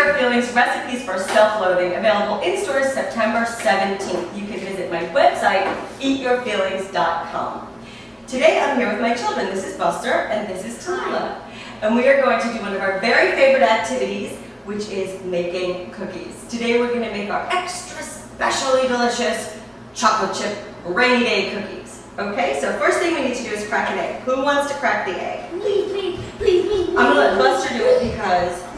Your Feelings Recipes for Self-Loathing, available in stores September 17th. You can visit my website, eatyourfeelings.com. Today I'm here with my children. This is Buster and this is Tallulah. And we are going to do one of our very favorite activities, which is making cookies. Today we're going to make our extra specially delicious chocolate chip rainy day cookies. Okay, so first thing we need to do is crack an egg. Who wants to crack the egg? Please, please, please, please. I'm going to let Buster do it because